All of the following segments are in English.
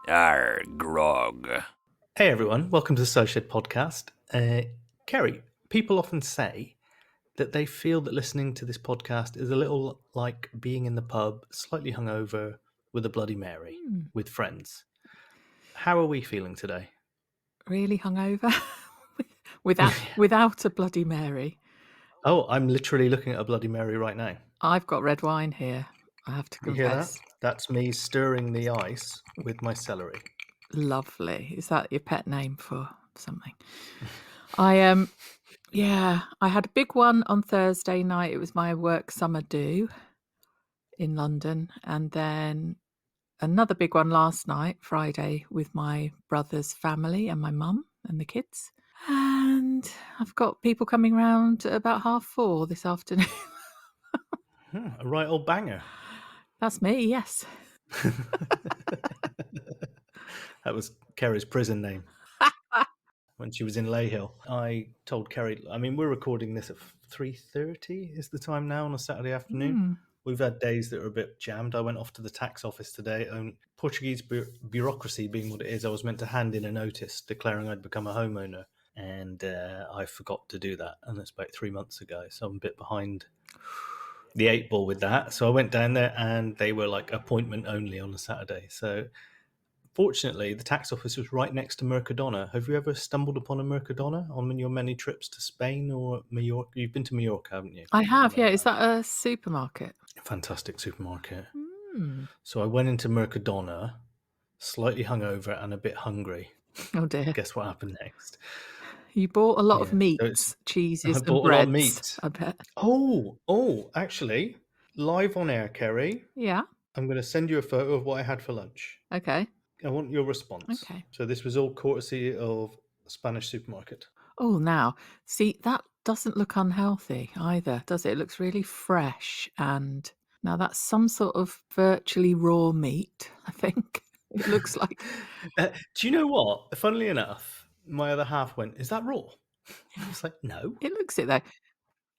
Grog. Hey everyone, welcome to the Social Podcast. Kerry, people often say that they feel that listening to this podcast is a little like being in the pub, slightly hungover, with a Bloody Mary, with friends. How are we feeling today? Really hungover? without a Bloody Mary. Oh, I'm literally looking at a Bloody Mary right now. I've got red wine here, I have to You hear that? confess. That's me stirring the ice with my celery. Lovely. Is that your pet name for something? I had a big one on Thursday night. It was my work summer do in London, and then another big one last night, Friday, with my brother's family and my mum and the kids. And I've got people coming round at about 4:30 this afternoon. A right old banger. That's me, yes. That was Kerry's prison name. When she was in Leyhill, I told Kerry, we're recording this at 3:30 is the time now on a Saturday afternoon. We've had days that are a bit jammed. I went off to the tax office today, and Portuguese bureaucracy being what it is, I was meant to hand in a notice declaring I'd become a homeowner, and I forgot to do that, and that's about 3 months ago, so I'm a bit behind the 8 ball with that. So I went down there, and they were like appointment only on a Saturday, so fortunately, the tax office was right next to Mercadona. Have you ever stumbled upon a Mercadona on your many trips to Spain or Mallorca? You've been to Mallorca, haven't you? I have, yeah. Is that a supermarket? Fantastic supermarket. So I went into Mercadona, slightly hungover and a bit hungry. Oh dear. Guess what happened next? You bought a lot of meats, cheeses, I and bought breads, a lot of meat. I bet. Oh, actually, live on air, Kerry. Yeah. I'm going to send you a photo of what I had for lunch. Okay. I want your response. Okay. So this was all courtesy of a Spanish supermarket. Oh, now, see, that doesn't look unhealthy either, does it? It looks really fresh, and now that's some sort of virtually raw meat, I think. It looks like. Do you know what? Funnily enough, my other half went, "Is that raw?" I was like, "No." It looks it though.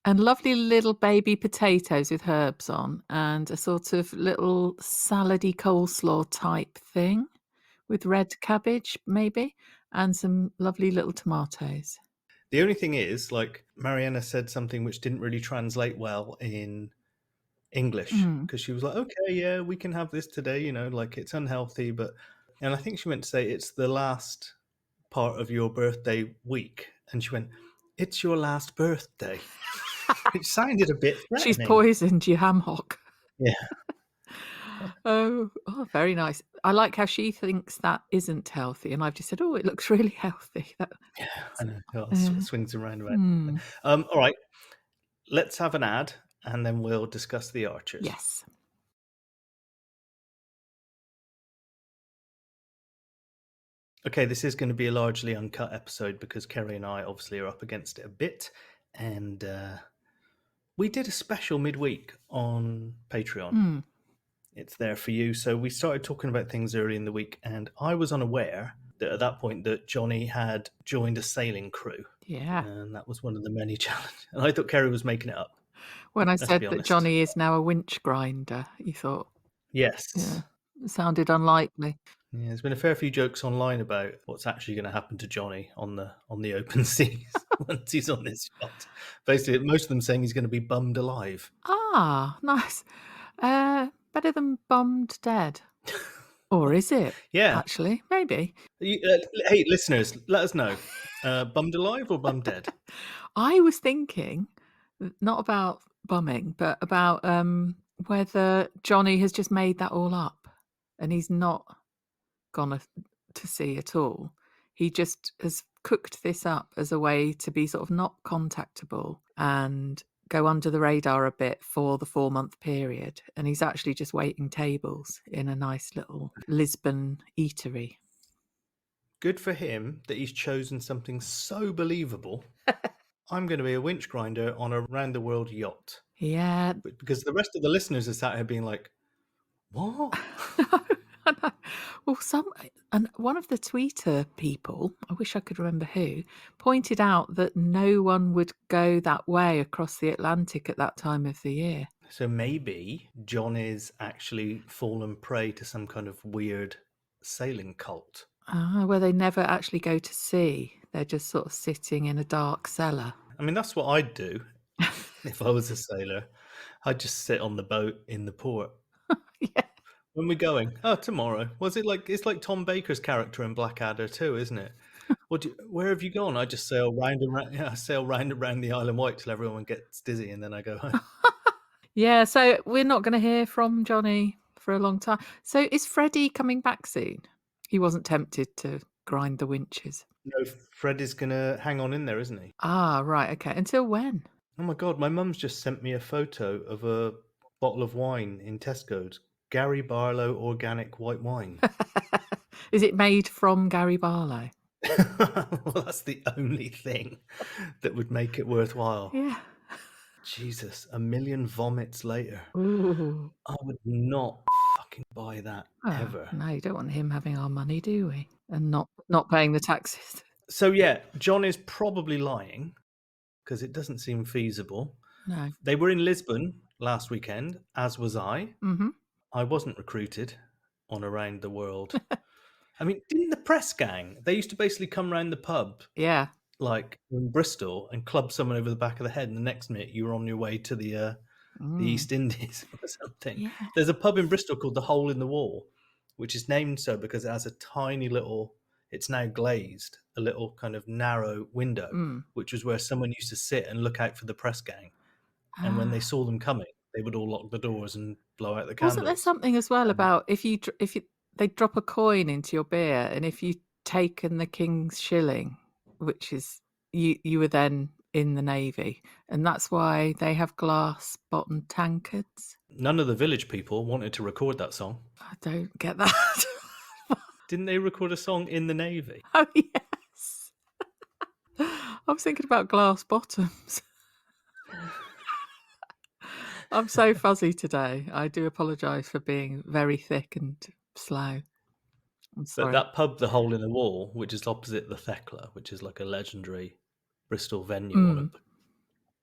And lovely little baby potatoes with herbs on, and a sort of little salady coleslaw type thing with red cabbage, maybe, and some lovely little tomatoes. The only thing is, like, Mariana said something which didn't really translate well in English, because she was like, "Okay, yeah, we can have this today, like it's unhealthy, but..." And I think she meant to say it's the last part of your birthday week, and she went, "It's your last birthday." It sounded a bit threatening. She's poisoned your ham hock. Yeah. Oh, very nice. I like how she thinks that isn't healthy, and I've just said, "Oh, it looks really healthy." Yeah, I know. Swings around about. All right, let's have an ad, and then we'll discuss the Archers. Yes. Okay, this is going to be a largely uncut episode because Kerry and I obviously are up against it a bit, and we did a special midweek on Patreon. It's there for you. So we started talking about things early in the week, and I was unaware that at that point that Johnny had joined a sailing crew. Yeah. And that was one of the many challenges. And I thought Kerry was making it up. When I said that Johnny is now a winch grinder, you thought? Yes. Yeah. It sounded unlikely. Yeah, there's been a fair few jokes online about what's actually going to happen to Johnny on the open seas once he's on this yacht. Basically, most of them saying he's going to be bummed alive. Ah, nice. Better than bummed dead. Or is it? Yeah. Actually, maybe. Hey, listeners, let us know. Bummed alive or bummed dead? I was thinking, not about bumming, but about whether Johnny has just made that all up and he's not gone to sea at all. He just has cooked this up as a way to be sort of not contactable and go under the radar a bit for the 4-month period. And he's actually just waiting tables in a nice little Lisbon eatery. Good for him that he's chosen something so believable. I'm going to be a winch grinder on a round-the-world yacht. Yeah. Because the rest of the listeners are sat here being like, what? Well, one of the Twitter people, I wish I could remember who, pointed out that no one would go that way across the Atlantic at that time of the year. So maybe John is actually fallen prey to some kind of weird sailing cult. Ah, where they never actually go to sea. They're just sort of sitting in a dark cellar. I mean, that's what I'd do if I was a sailor. I'd just sit on the boat in the port. Yeah. When we're going? Oh, tomorrow. Was it like it's like Tom Baker's character in Blackadder too, isn't it? Where have you gone? I just sail round and round. Yeah, I sail round and round the Isle of Wight till everyone gets dizzy, and then I go home. Yeah, so we're not gonna hear from Johnny for a long time. So is Freddie coming back soon? He wasn't tempted to grind the winches. No, Fred is gonna hang on in there, isn't he? Ah, right, okay. Until when? Oh my god, my mum's just sent me a photo of a bottle of wine in Tesco's. Gary Barlow organic white wine. Is it made from Gary Barlow? Well, that's the only thing that would make it worthwhile. Yeah. Jesus, a million vomits later. Ooh. I would not fucking buy that Oh, ever. no, you don't want him having our money, do we? And not paying the taxes. So yeah, John is probably lying because it doesn't seem feasible. No. They were in Lisbon last weekend, as was I. Mhm. I wasn't recruited on Around the World. I mean, didn't the press gang? They used to basically come round the pub Yeah. like in Bristol and club someone over the back of the head, and the next minute you were on your way to the Mm. East Indies or something. Yeah. There's a pub in Bristol called the Hole in the Wall, which is named so because it has a tiny little. It's now glazed, a little kind of narrow window, Mm. which was where someone used to sit and look out for the press gang. And when they Ah. saw them coming, they would all lock the doors and blow out the Wasn't there candles. something as well And about if you they drop a coin into your beer, and if you'd taken the king's shilling, which is you were then in the navy, and that's why they have glass bottomed tankards? none of the village people wanted to record that song. I don't get that. Didn't they record a song in the Navy? Oh, yes. I was thinking about glass bottoms. I'm so fuzzy today. I do apologise for being very thick and slow. I'm But sorry. that pub, the Hole in the Wall, which is opposite the Thekla, which is like a legendary Bristol venue Mm.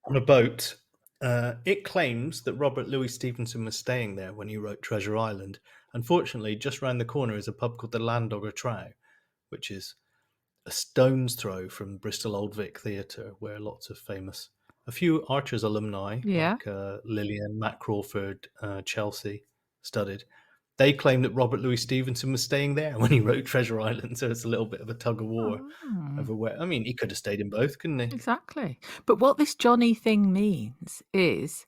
on a boat, it claims that Robert Louis Stevenson was staying there when he wrote Treasure Island. Unfortunately, just round the corner is a pub called the Landogger Trow, which is a stone's throw from Bristol Old Vic Theatre, where lots of famous, a few Archers alumni Yeah. like Lillian, Matt Crawford, Chelsea studied. They claim that Robert Louis Stevenson was staying there when he wrote Treasure Island, so it's a little bit of a tug of war Oh. over where. I mean, he could have stayed in both, couldn't he? Exactly. But what this Johnny thing means is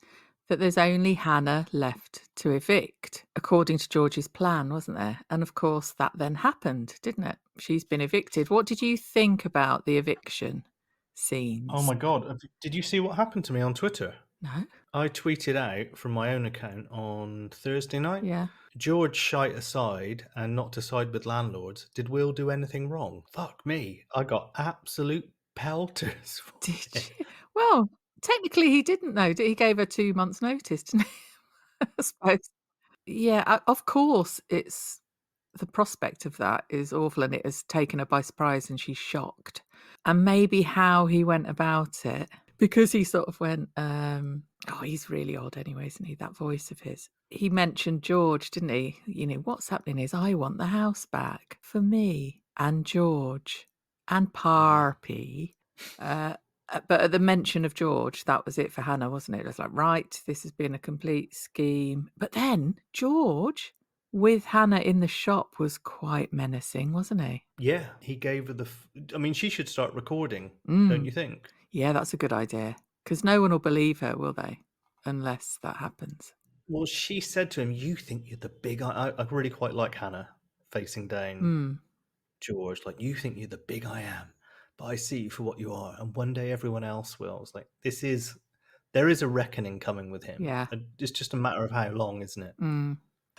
that there's only Hannah left to evict, according to George's plan, wasn't there? And of course, that then happened, didn't it? She's been evicted. What did you think about the eviction Oh scenes? my god! Did you see what happened to me on Twitter? No? I tweeted out from my own account on Thursday night. Yeah. George shite aside and not to side with landlords. Did Will do anything wrong? Fuck me. I got absolute pelters for Did it. you? Well, technically, he didn't know. He gave her 2 months' notice, didn't he? I suppose. Yeah, of course, it's the prospect of that is awful, and it has taken her by surprise, and she's shocked. And maybe how he went about it, because he sort of went, oh, he's really odd anyway, isn't he? That voice of his. He mentioned George, didn't he? You know, what's happening is I want the house back for me and George and Mm. Parpy. Uh, but at the mention of George, that was it for Hannah, wasn't it? It was like, right, this has been a complete scheme. But then George with Hannah in the shop was quite menacing, wasn't he? Yeah, he gave her I mean, she should start recording, don't Mm. you think? Yeah, that's a good idea. Because no one will believe her, will they? Unless that happens. Well, she said to him, "You think you're the big I really quite like Hannah facing down Mm. George. Like, you think you're the big I am, but I see you for what you are, and one day everyone else will." It's like, there is a reckoning coming with him. Yeah. It's just a matter of how long, isn't it? Mm.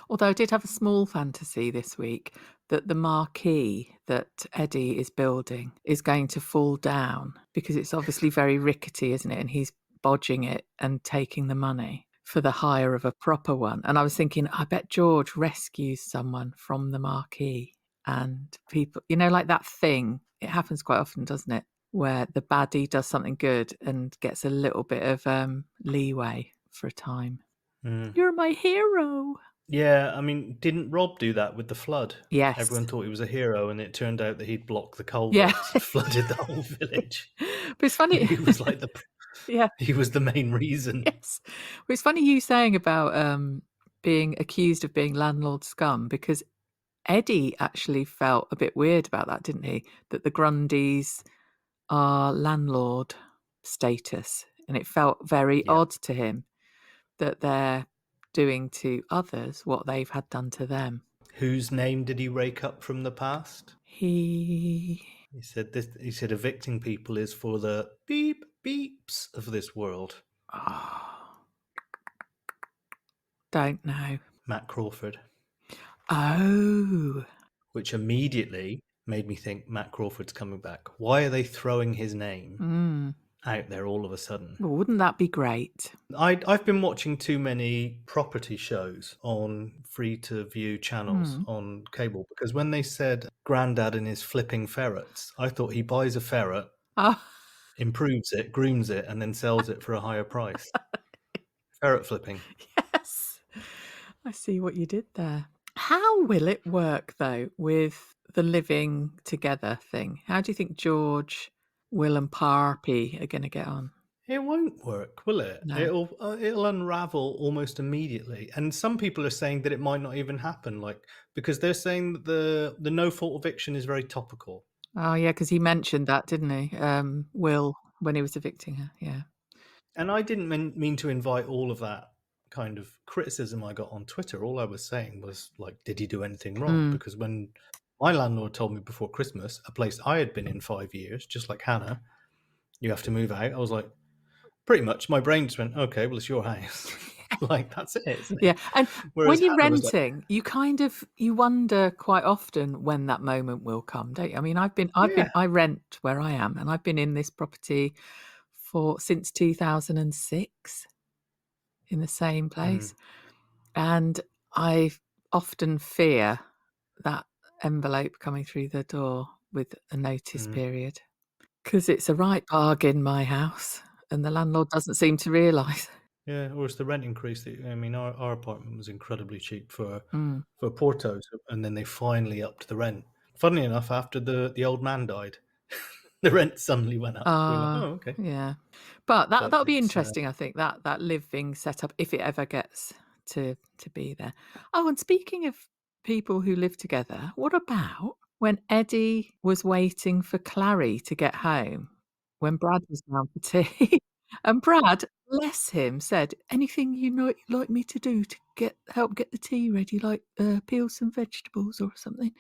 Although I did have a small fantasy this week that the marquee that Eddie is building is going to fall down because it's obviously very rickety, isn't it? And he's bodging it and taking the money for the hire of a proper one. And I was thinking, I bet George rescues someone from the marquee and people, you know, like that thing. It happens quite often, doesn't it? Where the baddie does something good and gets a little bit of leeway for a time. Mm. You're my hero. Yeah, I mean, didn't Rob do that with the flood? Yes. Everyone thought he was a hero, and it turned out that he'd blocked the Yeah. culverts and flooded the whole village. But it's funny. He was like the Yeah, he was the main reason. yes. Well, it's funny you saying about, being accused of being landlord scum because Eddie actually felt a bit weird about that, didn't he? That the Grundys are landlord status, and it felt very Yeah. odd to him that they're doing to others what they've had done to them. Whose name did he rake up from the past? He He said evicting people is for the beep beeps of this world. oh, don't know. Matt Crawford. Oh. Which immediately made me think Matt Crawford's coming back. Why are they throwing his name Mm. out there all of a sudden? Well, wouldn't that be great? I've been watching too many property shows on free to view channels Mm. on cable because when they said Grandad and his flipping ferrets, I thought he buys a ferret, Oh, improves it, grooms it, and then sells it for a higher price. Ferret flipping. yes. I see what you did there. How will it work though with the living together thing? How do you think George, Will, and Parpy are going to get on? It won't work, will it? No. It'll unravel almost immediately. And some people are saying that it might not even happen, like because they're saying that the no fault eviction is very topical. Oh, yeah, because he mentioned that, didn't he? Will, when he was evicting her. Yeah. And I didn't mean to invite all of that kind of criticism I got on Twitter. All I was saying was like, did he do anything wrong? Mm. Because when my landlord told me before Christmas, a place I had been in 5 years, just like Hannah, you have to move out. I was like, pretty much, my brain just went, okay, well, it's your house. Like that's it, isn't it? Yeah, and Whereas when you're Hannah was like, renting, you wonder quite often when that moment will come, don't you? I mean, yeah, I rent where I am, and I've been in this property for since 2006 in the same mm, place, and I often fear that envelope coming through the door with a notice mm. period because it's a right bargain, my house, and the landlord doesn't seem to realise. Yeah, or it's the rent increase. I mean, our apartment was incredibly cheap Mm. for Porto, and then they finally upped the rent. Funnily enough, after the old man died, the rent suddenly went up. We went, oh, okay. Yeah. But But that'll be it's interesting, I think, that living setup, if it ever gets to be there. Oh, and speaking of people who live together, what about when Eddie was waiting for Clary to get home, when Brad was down for tea, and Brad, bless him, said, "Anything you know like me to do to help get the tea ready, like, peel some vegetables or something?"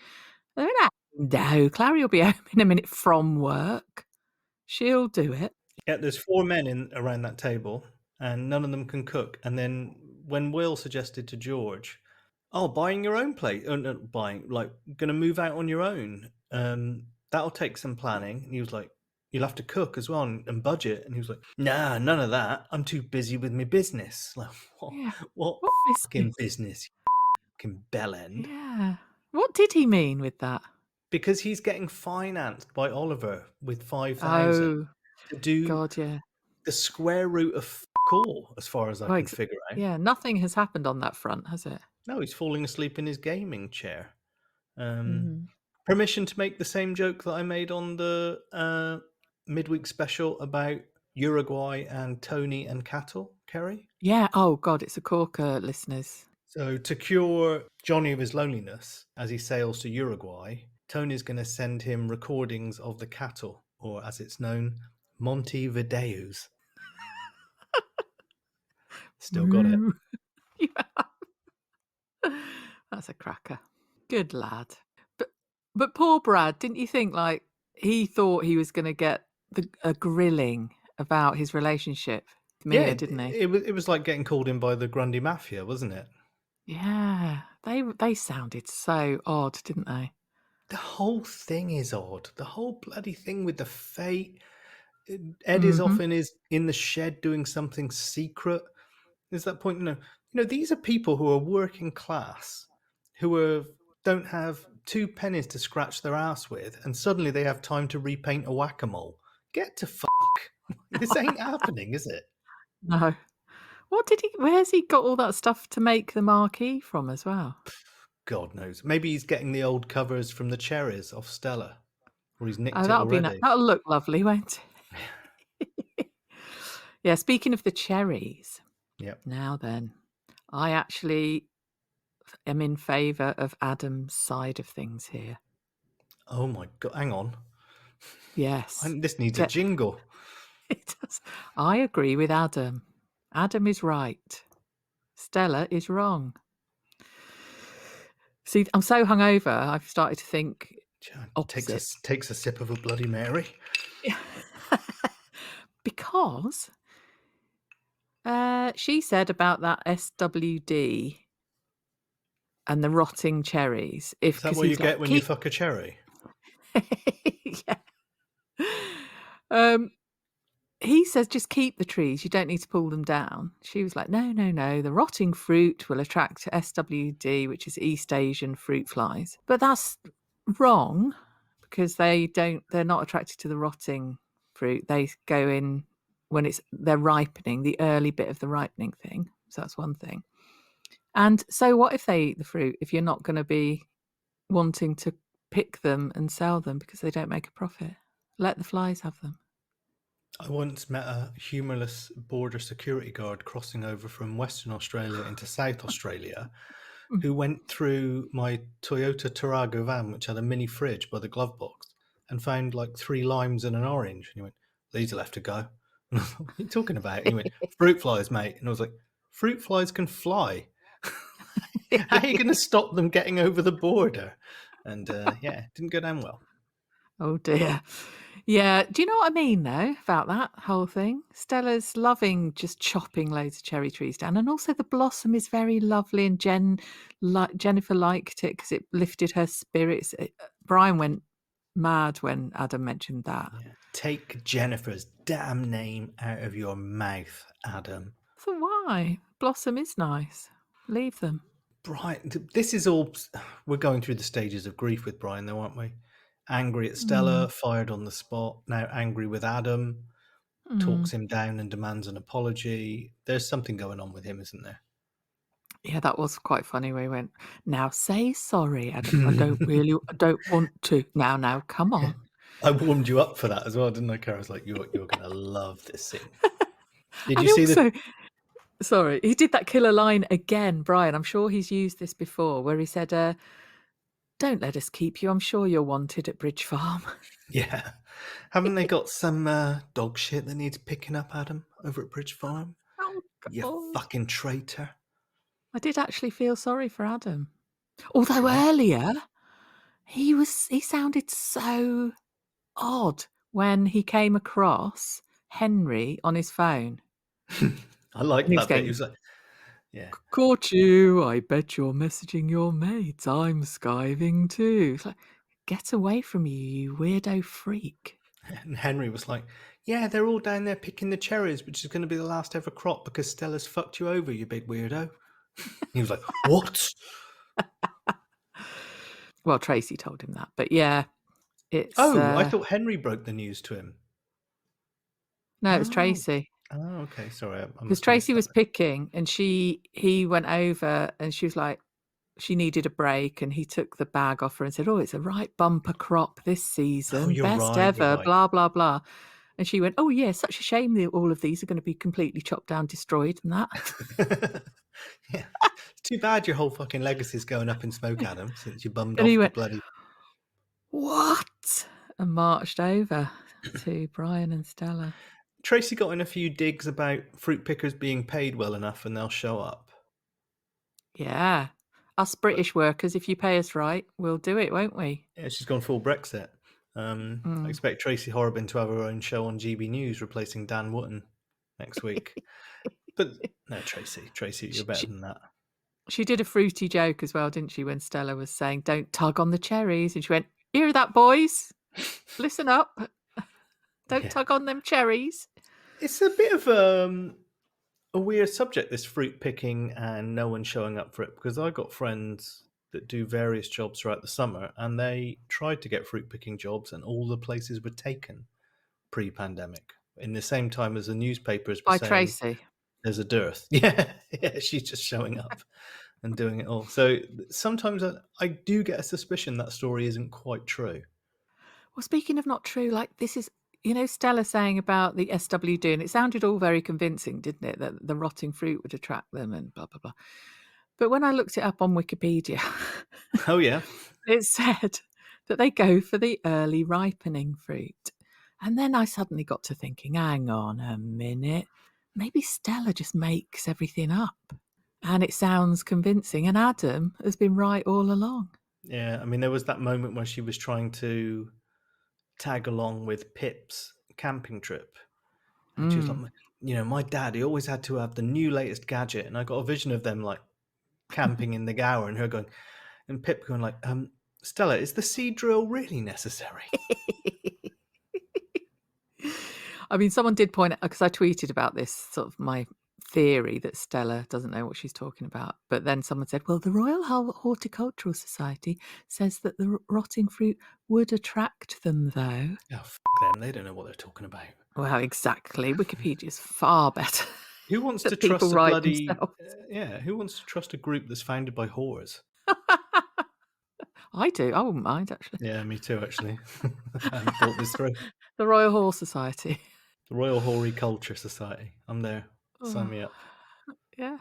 And they went, "No, Clary will be home in a minute from work. She'll do it." yeah. There's four men in around that table, and none of them can cook. And then when Will suggested to George, "Oh, buying your own place, no, buying like going to move out on your own, that'll take some planning." And he was like, "You'll have to cook as well and budget." And he was like, "Nah, none of that. I'm too busy with my business." Like, Yeah. what What fucking business? business, you fucking bell end? Yeah. What did he mean with that? Because he's getting financed by Oliver with 5,000 Oh, to do God, yeah. the square root of all, as far as I Well, can figure out. yeah, nothing has happened on that front, has it? No, he's falling asleep in his gaming chair. Mm. Permission to make the same joke that I made on the midweek special about Uruguay and Tony and cattle, Kerry. Yeah, oh God, it's a corker, listeners. So, to cure Johnny of his loneliness as he sails to Uruguay, Tony's going to send him recordings of the cattle, or as it's known, Montevideos. Still got it. Moo. Yeah. That's a cracker. Good lad. But but poor Brad, didn't you think, like, he thought he was gonna get a grilling about his relationship with Yeah, Mia, didn't he? it was like getting called in by the Grundy Mafia, wasn't it? Yeah. They sounded so odd, didn't they? The whole thing is odd. The whole bloody thing with the fate. Ed is Mhm. often is in the shed doing something secret. There's that point, these are people who are working class, who don't have two pennies to scratch their ass with, and suddenly they have time to repaint a whack-a-mole. Get to fuck. This ain't happening, is it? No. What did he where's he got all that stuff to make the marquee from as well? God knows. Maybe he's getting the old covers from the cherries off Stella, or he's nicked Oh, it that'll be already. that'll look lovely, won't it? Yeah, speaking of the cherries, Yep. now then, I actually am in favour of Adam's side of things here. Oh my God. Hang on. Yes. This needs a De jingle. it does. I agree with Adam. Adam is right. Stella is wrong. See, I'm so hungover, I've started to think opposite. Takes a sip of a Bloody Mary. Because, she said about that SWD and the rotting cherries, if Is that because what he you was like, get when you "Keep" fuck a cherry? Yeah. Um, he says, "Just keep the trees, you don't need to pull them down." She was like, "No, no, no, the rotting fruit will attract SWD, which is East Asian fruit flies." But that's wrong because they're not attracted to the rotting fruit. They go in when they're ripening, the early bit of the ripening thing. So that's one thing. And so what if they eat the fruit if you're not gonna be wanting to pick them and sell them because they don't make a profit? Let the flies have them. I once met a humorless border security guard crossing over from Western Australia into South Australia Mm. who went through my Toyota Tarago van, which had a mini fridge by the glove box, and found like 3 limes and an orange. And he went, "These will have to go." And I was like, "What are you talking about?" And he went, "Fruit flies, mate." And I was like, "Fruit flies can fly. How are you going to stop them getting over the border?" And yeah, it didn't go down well. Oh dear. Yeah, do you know what I mean though about that whole thing? Stella's loving just chopping loads of cherry trees down, and also the blossom is very lovely, and Jennifer liked it because it lifted her spirits. Brian went mad when Adam mentioned that. Yeah. Take Jennifer's damn name out of your mouth, Adam. So why? Blossom is nice. Leave them. Brian, this is all. We're going through the stages of grief with Brian, though, aren't we? Angry at Mm, Stella, fired on the spot. Now angry with Adam, mm. talks him down and demands an apology. There's something going on with him, isn't there? Yeah, that was quite funny where he went, "Now say sorry, Adam. I don't want to. Now, come on." I warmed you up for that as well, didn't I, Cara? I was like, you're going to love this scene. Did you And see the? also sorry, he did that killer line again, Brian. I'm sure he's used this before, where he said, "Don't let us keep you. I'm sure you're wanted at Bridge Farm." Yeah, haven't they got some dog shit that needs picking up, Adam, over at Bridge Farm? Oh You god. fucking traitor! I did actually feel sorry for Adam. Although Yeah. earlier, he sounded so odd when he came across Henry on his phone, I and like he was that bit. He going, was like, yeah. "Caught you. I bet you're messaging your mates. I'm skiving too." It's like, "Get away from me, you weirdo freak." And Henry was like, "Yeah, they're all down there picking the cherries, which is going to be the last ever crop because Stella's fucked you over, you big weirdo." He was like, "What?" Well, Tracy told him that, but yeah, it's, Oh, I thought Henry broke the news to him. no, it was Oh, Tracy. oh, okay. Sorry, I 'Cause must have missed Tracy that. was picking and he went over and she was like she needed a break and he took the bag off her and said, "Oh, it's a right bumper crop this Oh, season, you're best right. You're ever, right. blah, blah, blah." And she went, "Oh, yeah, such a shame that all of these are gonna be completely chopped down, destroyed and that." Yeah, it's too bad your whole fucking legacy's going up in smoke, Adam, since you bummed And he off the went, bloody. "What?" And marched over to Brian and Stella. Tracy got in a few digs about fruit pickers being paid well enough and they'll show up. Yeah. Us But British workers, if you pay us right, we'll do it, won't we? yeah, she's gone full Brexit. I Mm. expect Tracy Horrobin to have her own show on GB News, replacing Dan Wootton next week. But no, Tracy, you're Sh better sh than that. She did a fruity joke as well, didn't she, when Stella was saying, "Don't tug on the cherries," and she went, "Hear that, boys? Listen up. Don't Yeah, tug on them cherries." it's a bit of a weird subject, this fruit picking and no one showing up for it. Because I got friends that do various jobs throughout the summer, and they tried to get fruit picking jobs, and all the places were taken pre-pandemic. In the same time as the newspapers were By saying, Tracy. there's a dearth. Yeah, yeah, she's just showing up and doing it all. So sometimes I do get a suspicion that story isn't quite true. Well, speaking of not true, like this is, Stella saying about the SWD, and it sounded all very convincing, didn't it? That the rotting fruit would attract them and blah, blah, blah. But when I looked it up on Wikipedia, Oh yeah, it said that they go for the early ripening fruit. And then I suddenly got to thinking, hang on a minute, maybe Stella just makes everything up. And it sounds convincing, and Adam has been right all along. yeah. I mean, there was that moment when she was trying to tag along with Pip's camping trip, and she was Mm. like, my dad, he always had to have the new latest gadget, and I got a vision of them like camping in the Gower, and her going, and Pip going like, Stella, is the seed drill really necessary? I mean, someone did point out, because I tweeted about this, sort of my theory that Stella doesn't know what she's talking about. But then someone said, well, the Royal Horticultural Society says that the rotting fruit would attract them, though. Oh, them, they don't know what they're talking about. Well, exactly. Wikipedia is far better Who wants to that people trust a write bloody themselves. yeah? Who wants to trust a group that's founded by whores? I do. I wouldn't mind, actually. Yeah, me too. Actually, I haven't thought this through. The Royal Horse Society. The Royal Horticulture Society. I'm there. Sign Oh, me up. yeah.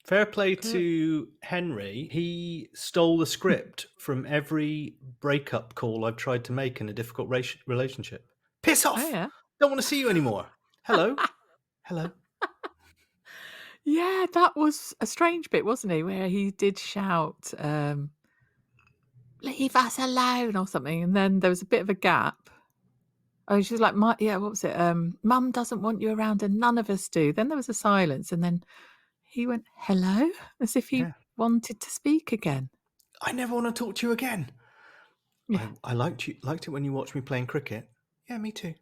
Fair play Good. to Henry. He stole the script from every breakup call I've tried to make in a difficult relationship. Piss Oh, off! yeah. Don't want to see you anymore. Hello, hello. Yeah, that was a strange bit, wasn't he? Where he did shout, "Leave us alone," or something, and then there was a bit of a gap. Oh, she was like, yeah, what was it? Mum doesn't want you around and none of us do. Then there was a silence, and then he went, "Hello?" as if he Yeah, wanted to speak again. I never want to talk to you again. Yeah. I liked it when you watched me playing cricket. Yeah, me too.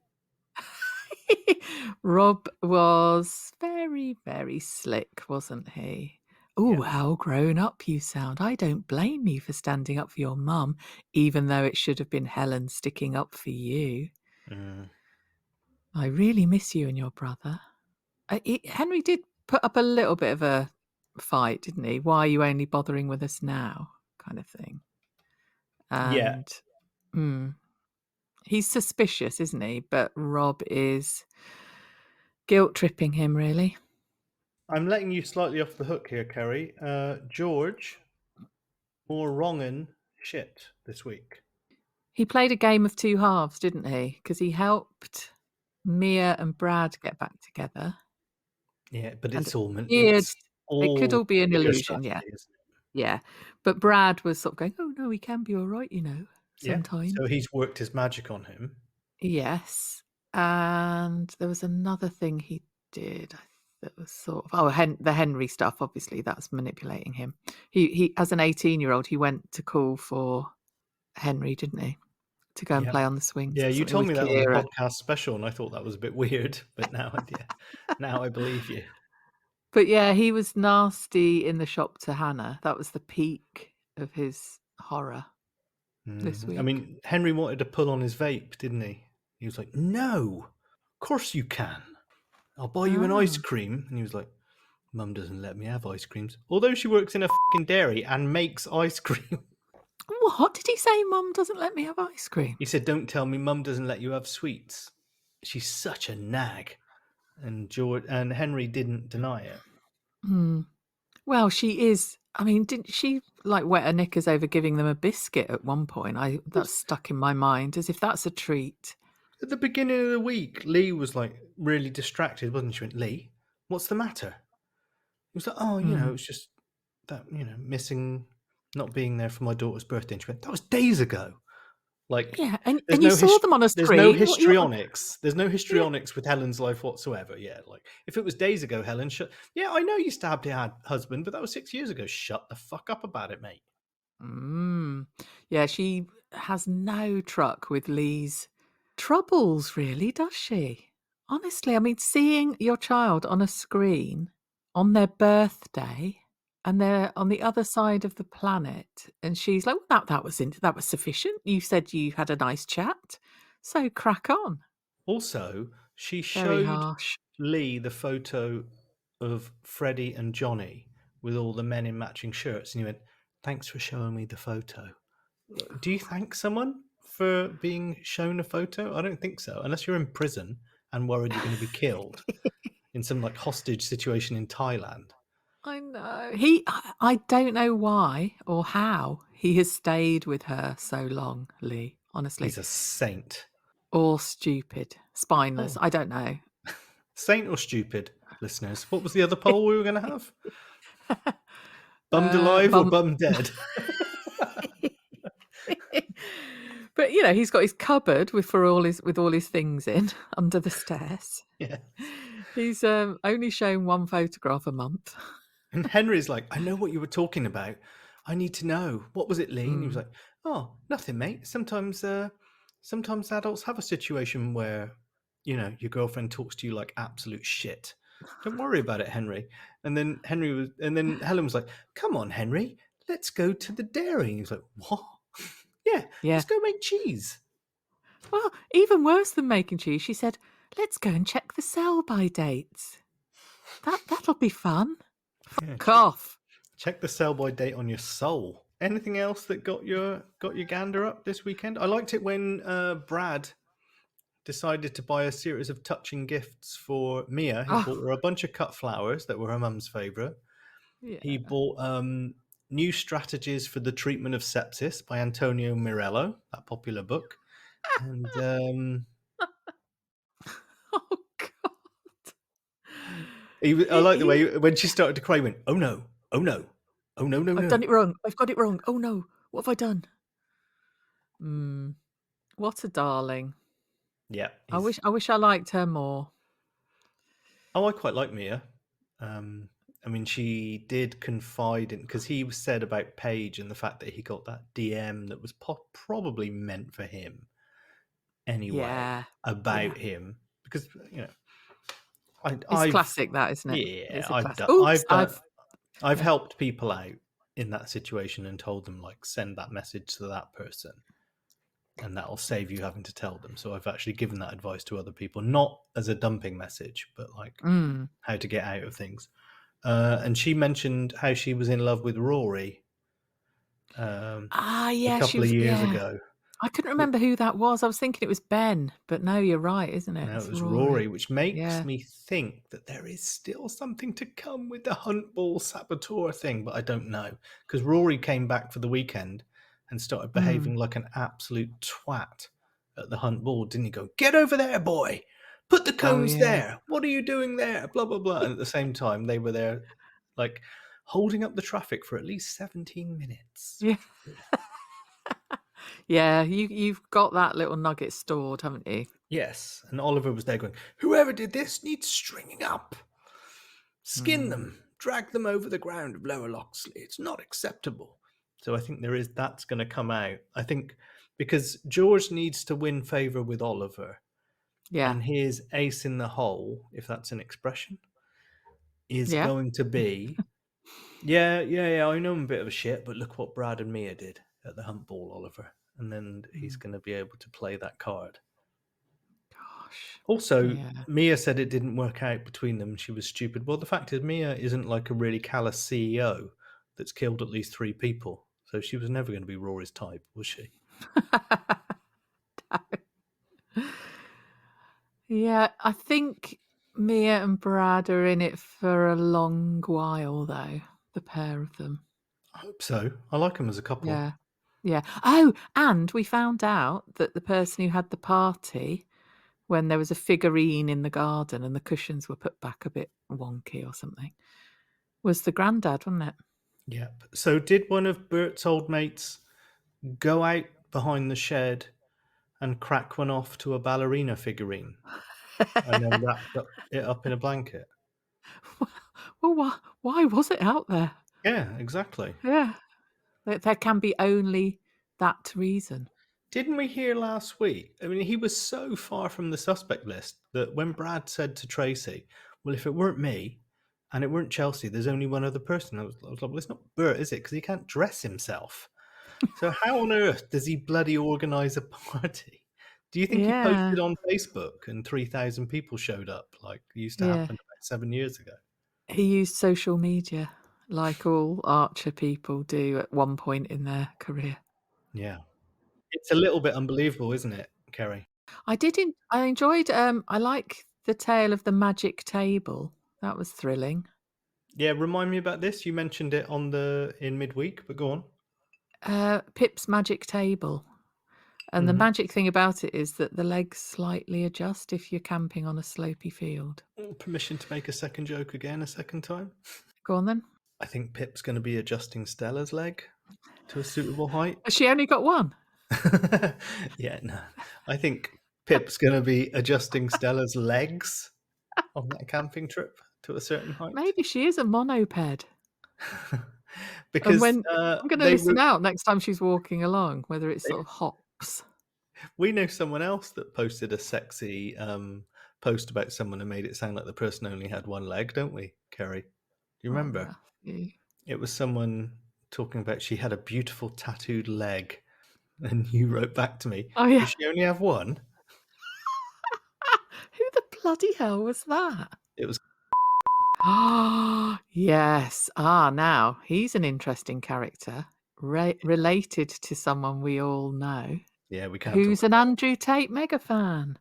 Rob was very, very slick, wasn't he? Yeah. "Oh, how grown up you sound. I don't blame you for standing up for your mum, even though it should have been Helen sticking up for you. Mm. I really miss you and your brother." Henry did put up a little bit of a fight, didn't he? "Why are you only bothering with us now?" kind of thing. Yeah, And, mm, he's suspicious, isn't he? But Rob is guilt tripping him, really. I'm letting you slightly off the hook here, Kerry. George, more wrongin' shit this week. He played a game of two halves, didn't he? Because he helped Mia and Brad get back together, Yeah, but and appeared it's it could all all be an pure illusion, yeah, strategy, isn't it? yeah. But Brad was sort of going, "Oh, no, he can be alright, Yeah. sometimes." So he's worked his magic on him. Yes, and there was another thing he did that was sort of the Henry stuff, obviously, that's manipulating him. He as an 18-year-old, he went to call for Henry, didn't he? To go and Yeah. play on the swings Yeah, or you something told with me that on the Kira. podcast special, and I thought that was a bit weird, but yeah, now I believe you. But yeah, he was nasty in the shop to Hannah. That was the peak of his horror this I week. mean, Henry wanted to pull on his vape, didn't he? He was like, "No, of course you can. I'll buy you an ice Ah. cream." And he was like, "Mum doesn't let me have ice creams." Although she works in a fucking dairy and makes ice cream. What did he say? Mum doesn't let me have ice cream. He said, "Don't tell me Mum doesn't let you have sweets. She's such a nag." And George and Henry didn't deny it. Hmm. Well, she is. I mean, didn't she like wet her knickers over giving them a biscuit at one point? That's stuck in my mind as if that's a treat. At the beginning of the week, Lee was like really distracted, wasn't she? Went, "Lee, what's the matter?" He was like, "Oh, Hmm. it's just that, missing, not being there for my daughter's birthday." And she went, "That was days ago." Like, Yeah, and there's you no saw them on a there's no screen. What you're histrionics. There's no yeah. histrionics with Helen's life whatsoever. Yeah, like if it was days ago, Helen, yeah, I know you stabbed your husband, but that was 6 years ago. Shut the fuck up about it, mate. Mm. Yeah, she has no truck with Lee's troubles, really, does she? Honestly, I mean, seeing your child on a screen on their birthday and they're on the other side of the planet, and she's like, well, that was sufficient. You said you had a nice chat, so crack on. Also, she Very showed harsh. Lee the photo of Freddie and Johnny with all the men in matching shirts, and you went, "Thanks for showing me the photo." Do you thank someone for being shown a photo? I don't think so, unless you're in prison and worried you're going to be killed in some like hostage situation in Thailand. I know. I don't know why or how he has stayed with her so long, Lee, honestly. He's a saint. Or stupid, spineless, Oh, I don't know. saint or stupid, listeners? What was the other poll we were going to have? Bummed Uh, alive or bum bummed dead? But, he's got his cupboard with all his things in under the stairs. Yeah. He's, only showing one photograph a month. And Henry's like, I know what you were talking about. I need to know. What was it, Lee? And he was Mm. like, oh, nothing, mate. Sometimes adults have a situation where, your girlfriend talks to you like absolute shit. Don't worry about it, Henry. And then Helen was like, come on, Henry, let's go to the dairy. And he was like, what? Yeah, Yeah. let's go make cheese. Well, even worse than making cheese, she said, "Let's go and check the sell-by dates. That'll be fun." Yeah, Fuck off. check the sell by date on your soul. Anything else that got your gander up this weekend? I liked it when Brad decided to buy a series of touching gifts for Mia. He Oh, bought her a bunch of cut flowers that were her mum's favourite. He yeah. bought New Strategies for the Treatment of Sepsis by Antonio Mirello, that popular book. And Oh, God. I like the He way when she started to cry, he went, oh no, oh no, oh no, no, I've done no. it wrong. I've got it wrong. Oh, no. What have I done? Mm, what a darling. Yeah, I wish I liked her more. oh, I quite like Mia. I mean, she did confide in because he said about Paige and the fact that he got that DM that was probably meant for him anyway Yeah. Yeah. about him because It's I've classic that, isn't it? yeah It's a I've classic. done Oops, I've done I've I've yeah. helped people out in that situation and told them like send that message to that person and that'll save you having to tell them. So I've actually given that advice to other people, not as a dumping message, but like Mm. how to get out of things. And she mentioned how she was in love with Rory a Yeah, she couple of was years yeah. ago. I couldn't remember who that was. I was thinking it was Ben, but no, you're right, isn't it? Now it It's was Rory, Rory. which makes Yeah. me think that there is still something to come with the Hunt Ball Saboteur thing, but I don't know. Because Rory came back for the weekend and started Mm. behaving like an absolute twat at the Hunt Ball, didn't he? Go, get over there, boy! Put the Oh, cones yeah. there! What are you doing there? Blah, blah, blah. And at the same time, they were there, like, holding up the traffic for at least 17 minutes. Yeah. Yeah, you've got that little nugget stored, haven't you? Yes, and Oliver was there going, whoever did this needs stringing up. Skin Mm. them, drag them over the ground of Lower Loxley. It's not acceptable. So I think that's going to come out. I think because George needs to win favour with Oliver, Yeah. and his ace in the hole, if that's an expression, is Yeah. going to be, yeah, I know I'm a bit of a shit, but look what Brad and Mia did at the Hunt Ball, Oliver. And then he's Mm. going to be able to play that card. Gosh. Also, Yeah. Mia said it didn't work out between them. She was stupid. Well, the fact is, Mia isn't like a really callous CEO that's killed at least 3 people. So she was never going to be Rory's type, was she? Yeah, I think Mia and Brad are in it for a long while, though, the pair of them. I hope so. I like them as a couple. Yeah. Yeah. Oh, and we found out that the person who had the party when there was a figurine in the garden and the cushions were put back a bit wonky or something was the granddad, wasn't it? Yep. So did one of Bert's old mates go out behind the shed and crack one off to a ballerina figurine and then it up in a blanket? Well, why was it out there? Yeah, exactly. Yeah. There can be only that reason. Didn't we hear last week? I mean, he was so far from the suspect list that when Brad said to Tracy, well, if it weren't me and it weren't Chelsea, there's only one other person. I was like, well, it's not Bert, is it? Because he can't dress himself. So how on earth does he bloody organise a party? Do you think he Yeah. posted on Facebook and 3,000 people showed up like used to Yeah. happen about 7 years ago? He used social media like all Archer people do at one point in their career. Yeah. It's a little bit unbelievable, isn't it, Kerry? I enjoyed, I like the tale of the magic table. That was thrilling. Yeah, remind me about this. You mentioned it in midweek, but go on. Pip's magic table. And the Mhm. magic thing about it is that the legs slightly adjust if you're camping on a slopey field. Permission to make a second joke again a second time? Go on then. I think Pip's gonna be adjusting Stella's leg to a suitable height. Has she only got one? Yeah, no. I think Pip's gonna be adjusting Stella's legs on that camping trip to a certain height. Maybe she is a monoped. And Because, when I'm gonna they listen were out next time she's walking along, whether it's sort of hops. we know someone else that posted a sexy, post about someone and made it sound like the person only had one leg, don't we, Kerry? Do you Oh, remember? Matthew. It was someone talking about she had a beautiful tattooed leg, and you wrote back to me, Oh, yeah. "Does she only have one?" Who the bloody hell was that? It was Ah, yes. Now he's an interesting character, related to someone we all know, yeah, we can't talk who's an about Andrew Tate mega fan.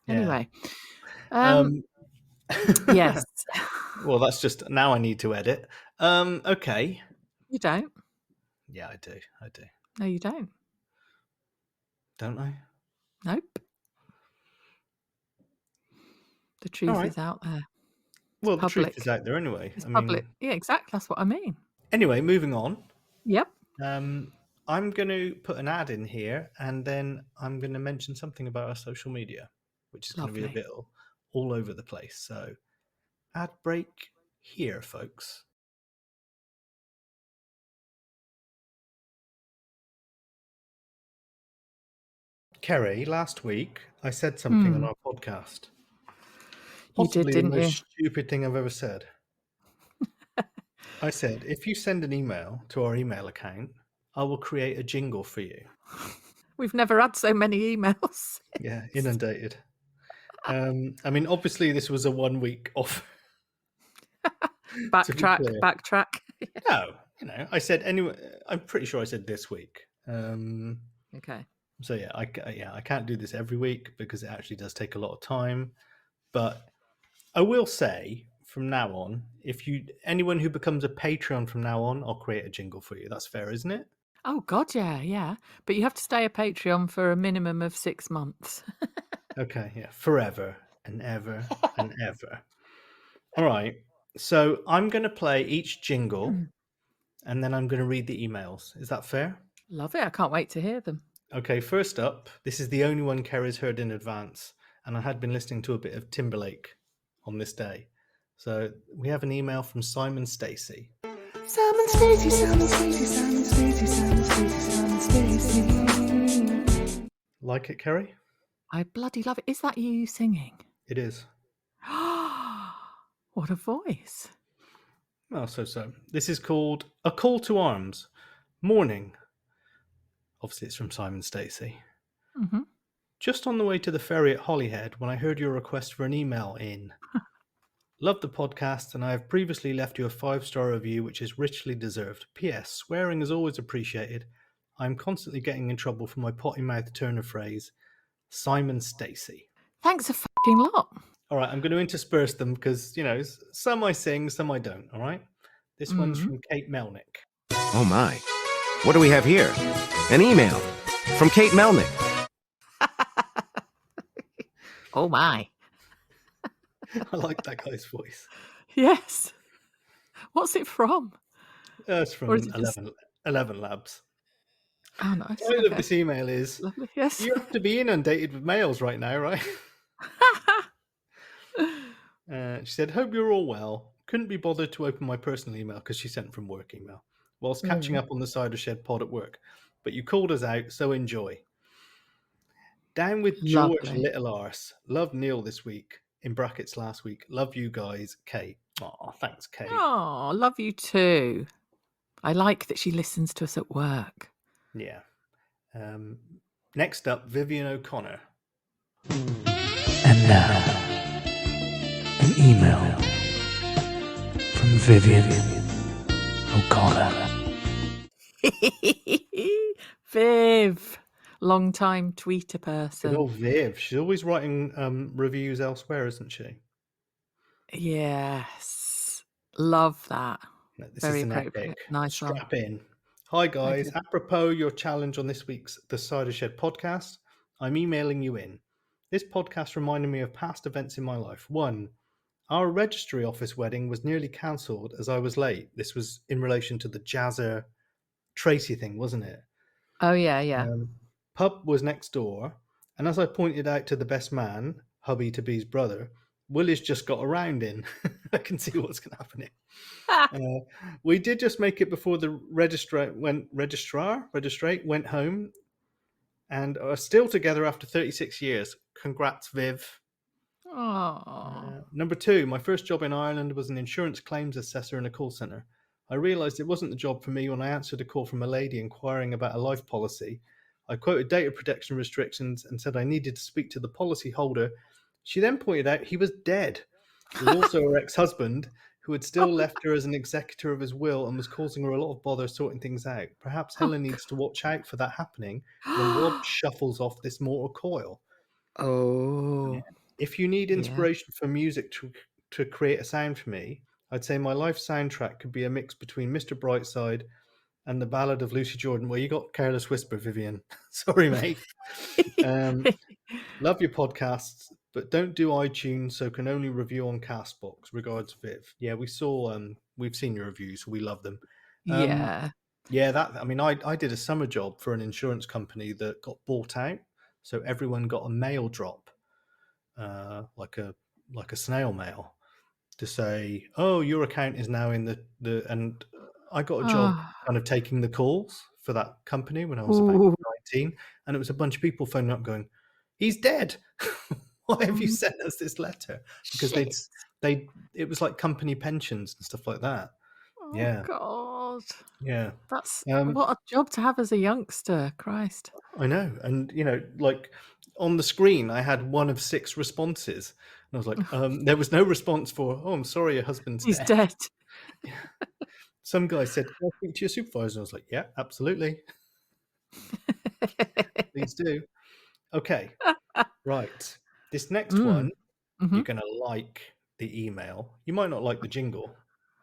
it. Yeah. Anyway, Um, yes. well, that's just now I need to edit. Okay. You don't? Yeah, I do. No, you don't. Don't I? Nope. The All truth right. is out there. Well, the truth is Public. out there anyway. It's I public. mean, Yeah, exactly. That's what I mean. anyway, moving on. Yep. I'm going to put an ad in here, and then I'm going to mention something about our social media, which is going to be a Lovely. bit all over the place. So, ad break here, folks. Kerry, last week I said something on our podcast. You did, Possibly the didn't you? most stupid thing I've ever said. I said, if you send an email to our email account, I will create a jingle for you. We've never had so many emails. Yeah, inundated. I mean, obviously, this was a 1 week off. Backtrack. No, I said anyway. I'm pretty sure I said this week. Okay. So yeah, I can't do this every week because it actually does take a lot of time. But I will say from now on, anyone who becomes a Patreon from now on, I'll create a jingle for you. That's fair, isn't it? Oh God, yeah. But you have to stay a Patreon for a minimum of 6 months. Okay, yeah, forever and ever and ever. All right. So I'm going to play each jingle, and then I'm going to read the emails. Is that fair? Love it. I can't wait to hear them. Okay, first up, this is the only one Kerry's heard in advance, and I had been listening to a bit of Timberlake on this day. So we have an email from Simon Stacey. Simon Stacey, Simon Stacey, Simon Stacey, Simon Stacey, Simon Stacey. Like it, Kerry? I bloody love it. Is that you singing? It is. What a voice. Well, so. This is called A Call to Arms. Morning. Obviously, it's from Simon Stacey. Mm-hmm. Just on the way to the ferry at Holyhead when I heard your request for an email in. Love the podcast, and I have previously left you a 5-star review, which is richly deserved. P.S. Swearing is always appreciated. I'm constantly getting in trouble for my potty mouth turn of phrase. Simon Stacey. Thanks a fucking lot. All right, I'm going to intersperse them because, some I sing, some I don't, all right? This one's from Kate Melnick. Oh my. What do we have here? An email from Kate Melnick. Oh my. I like that guy's voice. Yes. What's it from? It's from Or is it just... 11 Labs. Oh, nice. The title of Okay. this email is, Lovely. Yes. you have to be inundated with mails right now, right? She said, hope you're all well. Couldn't be bothered to open my personal email because she sent from work email whilst catching up on the Cider Shed pod at work. But you called us out, so enjoy. Down with George Lovely. Little Arse. Love Neil this week. In brackets last week. Love you guys, Kate. Oh, thanks, Kate. Oh, love you too. I like that she listens to us at work. Yeah. Next up, Vivian O'Connor. And now, an email from Vivian O'Connor. Viv, long time tweeter Good person. old Viv. She's always writing reviews elsewhere, isn't she? Yes, love that. No, this Very is an appropriate. epic. Nice one. Strap in. Hi guys. Viv. Apropos your challenge on this week's The Cider Shed podcast, I'm emailing you in. This podcast reminded me of past events in my life. 1. Our registry office wedding was nearly cancelled as I was late. This was in relation to the Jazzer Tracy thing, wasn't it? Oh yeah. Pub was next door, and as I pointed out to the best man, hubby to be's brother, Willie's just got a round in. I can see what's going to happen here. We did just make it before the registrate went home, and are still together after 36 years. Congrats, Viv. Oh, Number 2, my first job in Ireland was an insurance claims assessor in a call centre. I realised it wasn't the job for me when I answered a call from a lady inquiring about a life policy. I quoted data protection restrictions and said I needed to speak to the policy holder. She then pointed out he was dead. He was also her ex-husband, who had still left her as an executor of his will and was causing her a lot of bother sorting things out. Perhaps Helen needs to watch out for that happening when Rob shuffles off this mortal coil. oh, If you need inspiration for music to create a sound for me, I'd say my life soundtrack could be a mix between Mr. Brightside and the Ballad of Lucy Jordan. Well, you got Careless Whisper, Vivian. Sorry, mate. Love your podcasts, but don't do iTunes, so can only review on Castbox. Regards, Viv. Yeah, we saw. We've seen your reviews. We love them. yeah. Yeah, I did a summer job for an insurance company that got bought out, so everyone got a mail drop, like a snail mail, to say, "Oh, your account is now in the." And I got a job kind of taking the calls for that company when I was about 19, and it was a bunch of people phoning up going, "He's dead. Why have you sent us this letter?" Because it was like company pensions and stuff like that. Oh Yeah, God, yeah. that's what a job to have as a youngster. Christ. I know. And, like on the screen, I had one of 6 responses. And I was like, there was no response for, "Oh, I'm sorry, your husband's He's dead." dead. Some guy said, "Can I speak to your supervisor?" I was like, "Yeah, absolutely. Please do." Okay. Right. This next one, you're going to like the email. You might not like the jingle,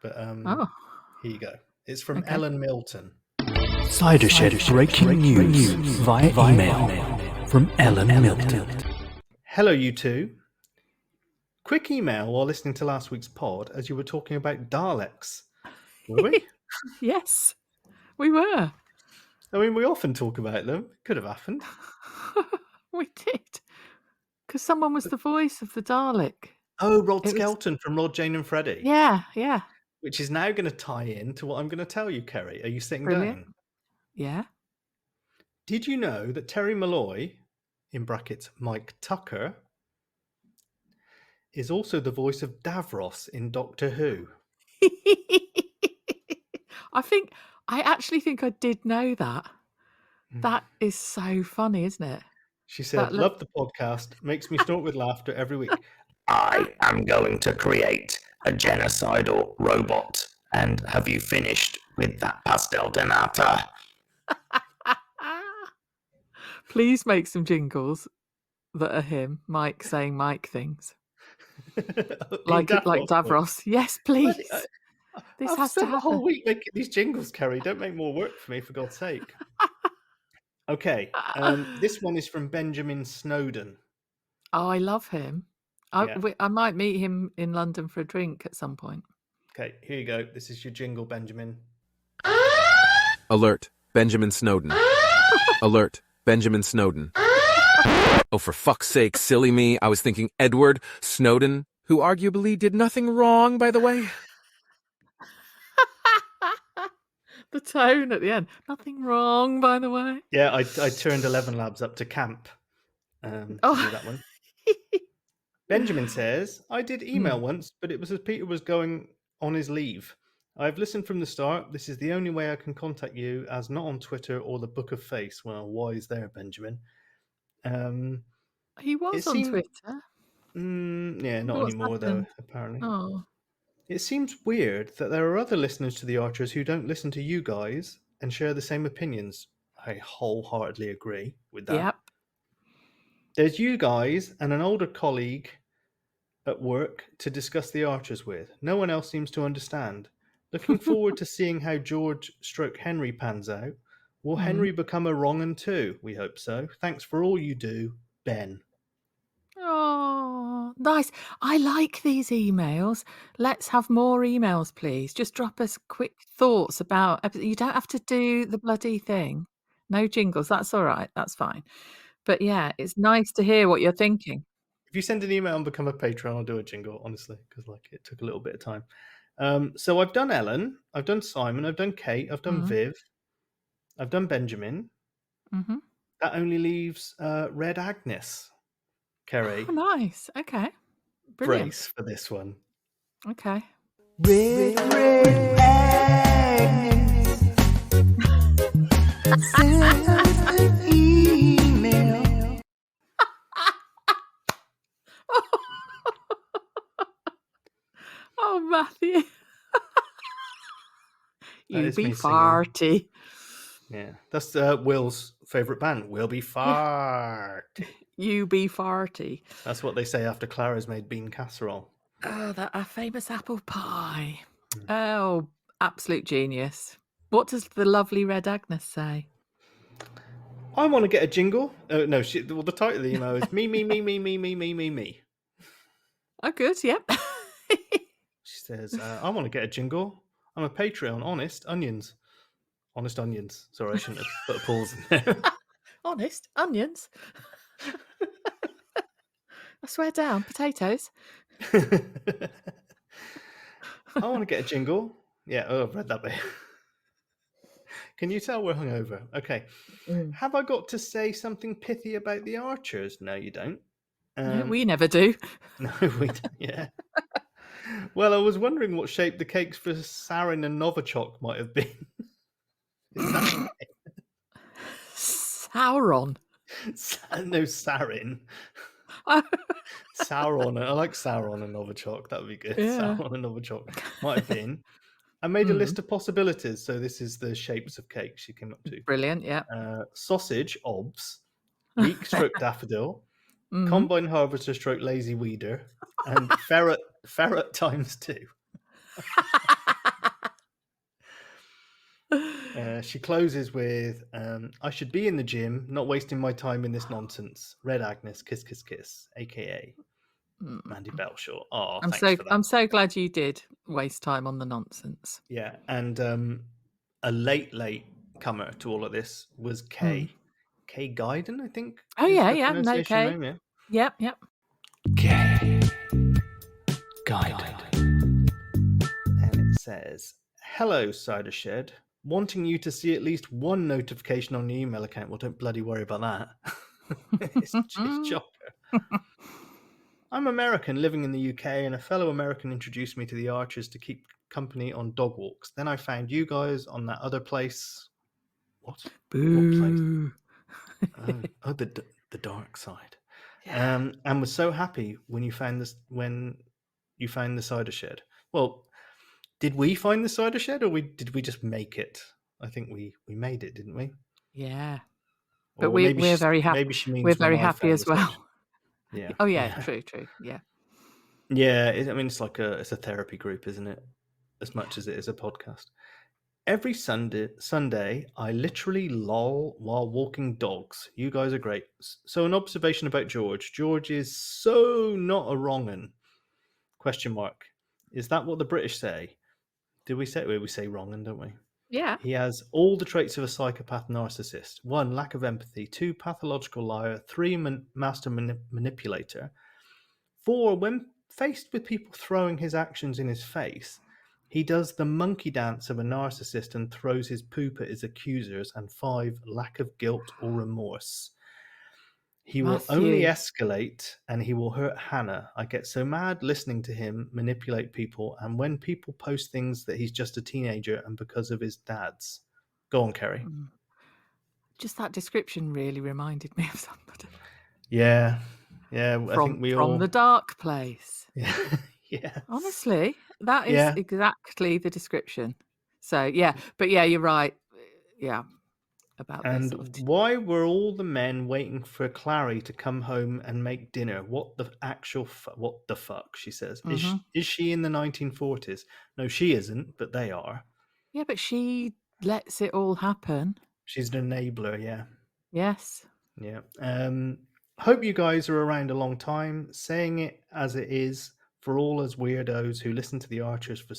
but here you go. It's from Ellen Milton. Cider Shed breaking news via email from Ellen Milton. Hello, you two. Quick email while listening to last week's pod as you were talking about Daleks. Were we? Yes, we were. I mean, we often talk about them. Could have happened. We did. Because someone was the voice of the Dalek. Oh, Rod Skelton from Rod, Jane and Freddie. Yeah. Which is now going to tie in to what I'm going to tell you, Kerry. Are you sitting Brilliant. down? Yeah. Did you know that Terry Malloy, in brackets Mike Tucker, is also the voice of Davros in Doctor Who? I actually think I did know that. That is so funny, isn't it? She said, "Love the podcast. Makes me snort with laughter every week. I am going to create a genocidal robot. And have you finished with that pastel de nata?" Please make some jingles that are him, Mike saying Mike things. like Davros. Yes, please. This I've has to spent the happen. whole week making these jingles, Kerry. Don't make more work for me, for God's sake. Okay, this one is from Benjamin Snowden. Oh, I love him. I might meet him in London for a drink at some point. Okay, here you go. This is your jingle, Benjamin. Alert, Benjamin Snowden. Alert, Benjamin Snowden. Oh, for fuck's sake, silly me. I was thinking Edward Snowden, who arguably did nothing wrong, by the way. The tone at the end. Nothing wrong, by the way. Yeah, I turned 11 Labs up to camp to do that one. Benjamin says, "I did email once, but it was as Peter was going on his leave. I've listened from the start. This is the only way I can contact you, as not on Twitter or the Book of Face." Well, wise there, Benjamin. He was on Twitter. Yeah, not anymore, though, apparently. Oh. It seems weird that there are other listeners to the Archers who don't listen to you guys and share the same opinions. I wholeheartedly agree with that. Yep. There's you guys and an older colleague at work to discuss the Archers with. No one else seems to understand. Looking forward to seeing how George / Henry pans out. Will Henry become a wrong 'un too? We hope so. Thanks for all you do, Ben. Oh, nice. I like these emails. Let's have more emails, please. Just drop us quick thoughts about. You don't have to do the bloody thing. No jingles. That's all right. That's fine. But yeah, it's nice to hear what you're thinking. If you send an email and become a patron, I'll do a jingle, honestly, because it took a little bit of time. So I've done Ellen, I've done Simon, I've done Kate, I've done Viv, I've done Benjamin. Mm-hmm. That only leaves Red Agnes. Kerry, Oh, nice. Okay. Brilliant. brace for this one. Okay. Red Agnes send us an email. Oh, Matthew. You is be me singing. farty. Yeah, that's Will's favourite band. We'll be farty. You be farty. That's what they say after Clara's made bean casserole. Oh, that a famous apple pie. Oh, absolute genius. What does the lovely Red Agnes say? I want to get a jingle. No, well, the title of the email is me. Oh, good. Yep. She says, I want to get a jingle. I'm a Patreon. Honest onions. Honest onions. Sorry, I shouldn't have put a pause in there. Honest onions. I swear down, potatoes. I want to get a jingle. Yeah, I've read that bit. Can you tell we're hungover? Okay. Have I got to say something pithy about the Archers? No, you don't. No, we never do. No, we don't. Yeah. Well, I was wondering what shape the cakes for Sarin and Novichok might have been. Is that right? Sauron. No, Sarin. Sauron. I like Sauron and Novichok. That would be good. Yeah. Sauron and Novichok might have been. I made a list of possibilities. So this is the shapes of cake she came up to. Brilliant, yeah. Sausage, obs. Leek / daffodil. Combine harvester / lazy weeder. And ferret times 2. She closes with, I should be in the gym, not wasting my time in this nonsense. Red Agnes, kiss, kiss, kiss, a.k.a. Mandy Belshaw. Oh, thanks for that. I'm so glad you did waste time on the nonsense. Yeah, and a late comer to all of this was Kay. Kay Guyden, I think. Oh, is yeah, the yeah, no, pronunciation Kay. name, yeah. Yep. Kay Guyden. And it says, hello, Cider Shed. Wanting you to see at least one notification on your email account. Well, don't bloody worry about that. It's shocker. I'm American, living in the UK, and a fellow American introduced me to the Archers to keep company on dog walks. Then I found you guys on that other place. What? Boo. What place? The dark side. Yeah. And was so happy when you found this. When you found the Cider Shed. Well, did we find the Cider Shed, or did we just make it? I think we made it, didn't we? Yeah. Or but we're very happy. Maybe she means we're very happy as well. Yeah. Oh yeah, true. Yeah. Yeah, I mean, it's like it's a therapy group, isn't it? As much as it is a podcast. Every Sunday, I literally loll while walking dogs. You guys are great. So an observation about George. George is so not a wrong-un. ? Is that what the British say? We say wrong-un, don't we? Yeah. He has all the traits of a psychopath narcissist. 1, lack of empathy. 2, pathological liar. 3, master manipulator. 4, when faced with people throwing his actions in his face, he does the monkey dance of a narcissist and throws his poop at his accusers. And 5, lack of guilt or remorse. He will only escalate and he will hurt Hannah. I get so mad listening to him manipulate people, and when people post things that he's just a teenager and because of his dads. Go on, Kerry. Just that description really reminded me of somebody. Yeah. I think we all... From the dark place. Yeah. Honestly, That is Yeah. exactly the description. So yeah, but yeah, you're right. Yeah, about the And sort of why were all the men waiting for Clary to come home and make dinner? What the actual what the fuck? She says. Is she in the 1940s? No, she isn't, but they are. Yeah, but she lets it all happen. She's an enabler. Yeah. Yes. Yeah. Hope you guys are around a long time. Saying it as it is for all us weirdos who listen to the Archers for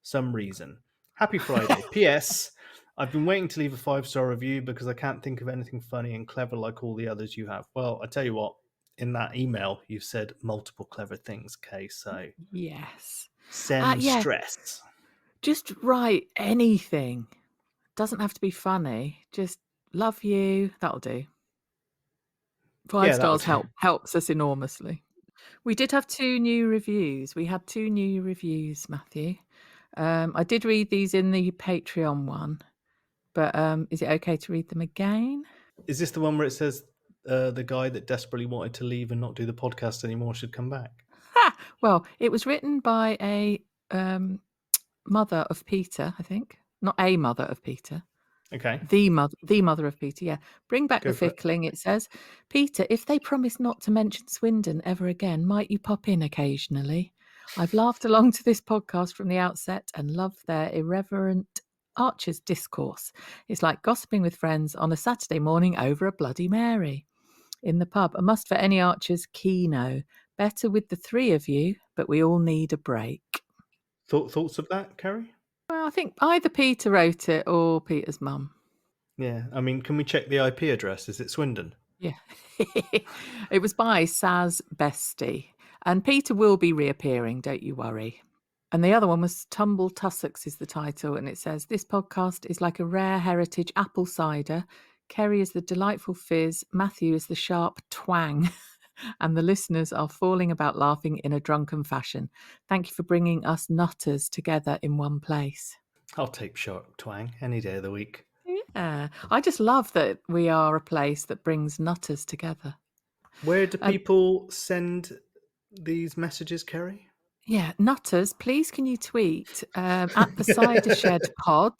some reason. Happy Friday. P.S. I've been waiting to leave a 5-star review because I can't think of anything funny and clever like all the others you have. Well, I tell you what, in that email, you've said multiple clever things, Kay. So Yes. send Yeah. stress. Just write anything. Doesn't have to be funny. Just love you. That'll do. 5 stars helps us enormously. We did have 2 new reviews. We had 2 new reviews, Matthew. I did read these in the Patreon one, but is it okay to read them again? Is this the one where it says the guy that desperately wanted to leave and not do the podcast anymore should come back? Well, it was written by a mother of Peter, I think. Not a mother of Peter. Okay. The mother of Peter, yeah. Bring back Go the for it. fickling, it says. Peter, if they promise not to mention Swindon ever again, might you pop in occasionally? I've laughed along to this podcast from the outset and love their irreverent Archer's discourse. It's like gossiping with friends on a Saturday morning over a Bloody Mary. In the pub, a must for any Archers, Keno. Better with the 3 of you, but we all need a break. Thoughts of that, Kerry? Well, I think either Peter wrote it or Peter's mum. Yeah, I mean, can we check the IP address? Is it Swindon? Yeah. It was by Saz Bestie. And Peter will be reappearing, don't you worry. And the other one was Tumble Tussocks is the title. And it says, this podcast is like a rare heritage apple cider. Kerry is the delightful fizz. Matthew is the sharp twang. And the listeners are falling about laughing in a drunken fashion. Thank you for bringing us nutters together in one place. I'll take sharp twang any day of the week. Yeah, I just love that we are a place that brings nutters together. Where do people send these messages, Kerry? Yeah, nutters, please can you tweet at the Cider Shed Pod.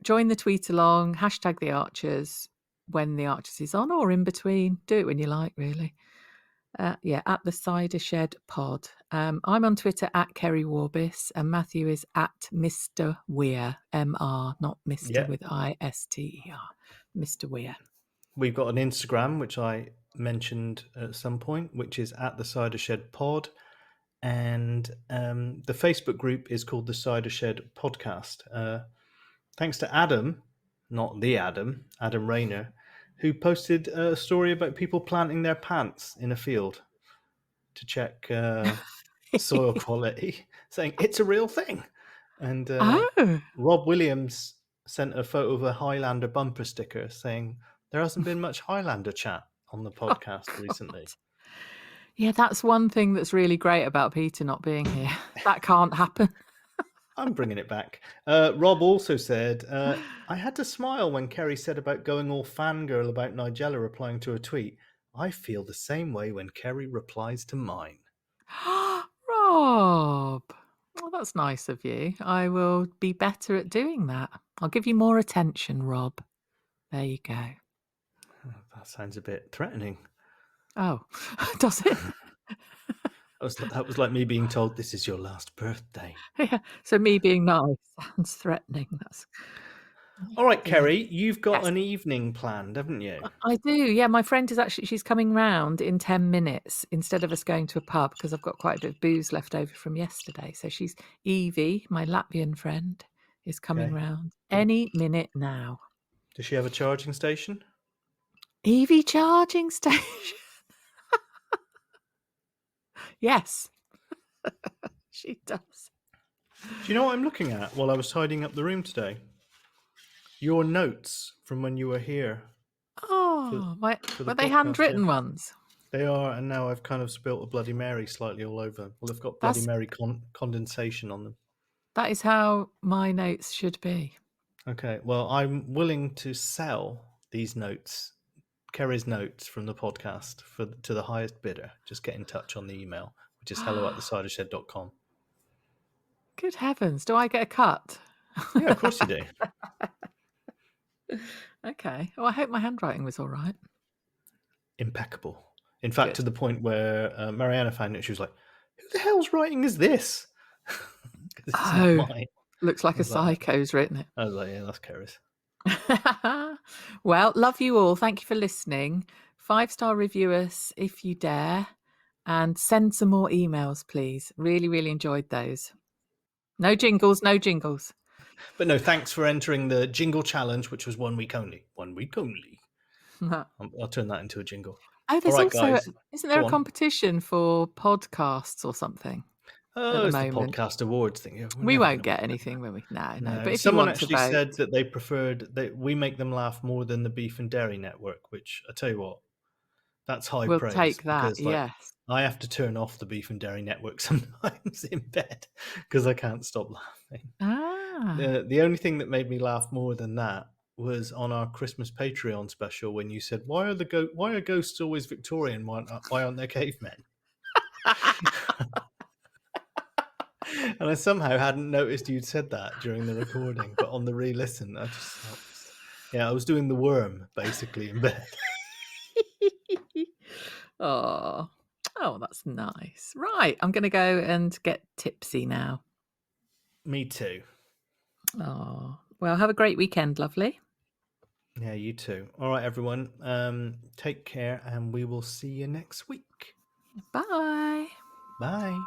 Join the tweet along, hashtag the Archers when the Archers is on or in between. Do it when you like, really. Yeah, at the Cider Shed Pod. I'm on Twitter at Kerry Warbis and Matthew is at Mr. Weir, MR, not Mr. with ISTER. Mr. Weir. We've got an Instagram, which I mentioned at some point, which is at the Cider Shed Pod. And the Facebook group is called the Cider Shed Podcast. Thanks to Adam, not the Adam Rayner, who posted a story about people planting their pants in a field to check soil quality, saying it's a real thing. And Rob Williams sent a photo of a Highlander bumper sticker saying there hasn't been much Highlander chat on the podcast recently. Yeah, that's one thing that's really great about Peter not being here. That can't happen. I'm bringing it back. Rob also said, I had to smile when Kerry said about going all fangirl about Nigella replying to a tweet. I feel the same way when Kerry replies to mine. Rob, well, that's nice of you. I will be better at doing that. I'll give you more attention, Rob. There you go. That sounds a bit threatening. Oh, does it? That was like me being told this is your last birthday. Yeah. So me being nice sounds threatening. That's all right, Kerry. You've got an evening planned, haven't you? I do. Yeah, my friend is she's coming round in 10 minutes instead of us going to a pub because I've got quite a bit of booze left over from yesterday. So Evie, my Latvian friend, is coming round any minute now. Does she have a charging station? Evie charging station. Yes, she does. Do you know what I'm looking at while I was tidying up the room today? Your notes from when you were here. Oh, were they handwritten ones? They are, and now I've kind of spilt a Bloody Mary slightly all over. Well, they've got Bloody Mary condensation on them. That is how my notes should be. Okay, well, I'm willing to sell these notes, Kerry's notes from the podcast, to the highest bidder. Just get in touch on the email, just hello@thecidershed.com. Good heavens. Do I get a cut? Yeah, of course you do. Okay. Well, I hope my handwriting was all right. Impeccable. In fact, Good. to the point where Mariana found it, she was like, "Who the hell's writing is this?" 'Cause it's not mine. Looks like I a was like, psycho's written it. I was like, yeah, that's Kerry's. Well, love you all. Thank you for listening. 5-star review us if you dare. And send some more emails, please. Really, really enjoyed those. No jingles, no jingles. But no, thanks for entering the jingle challenge, which was 1 week only. 1 week only. I'll turn that into a jingle. Oh, there's All right, also, guys. isn't there Go a on. competition for podcasts or something? Oh, the it's the moment. podcast awards thing. Yeah, we're We never won't gonna get win anything, will we? No. that. But if you Someone want to actually vote, said that they preferred that we make them laugh more than the Beef and Dairy Network, which I tell you what, that's high we'll praise. take that. Because, like, Yes. I have to turn off the Beef and Dairy Network sometimes in bed because I can't stop laughing. The only thing that made me laugh more than that was on our Christmas Patreon special when you said, "Why are ghosts always Victorian? Why aren't they cavemen?" And I somehow hadn't noticed you'd said that during the recording, but on the re-listen, I was doing the worm basically in bed. Oh, that's nice. Right, I'm going to go and get tipsy now. Me too. Oh, well, have a great weekend, lovely. Yeah, you too. All right, everyone. Take care, and we will see you next week. Bye. Bye.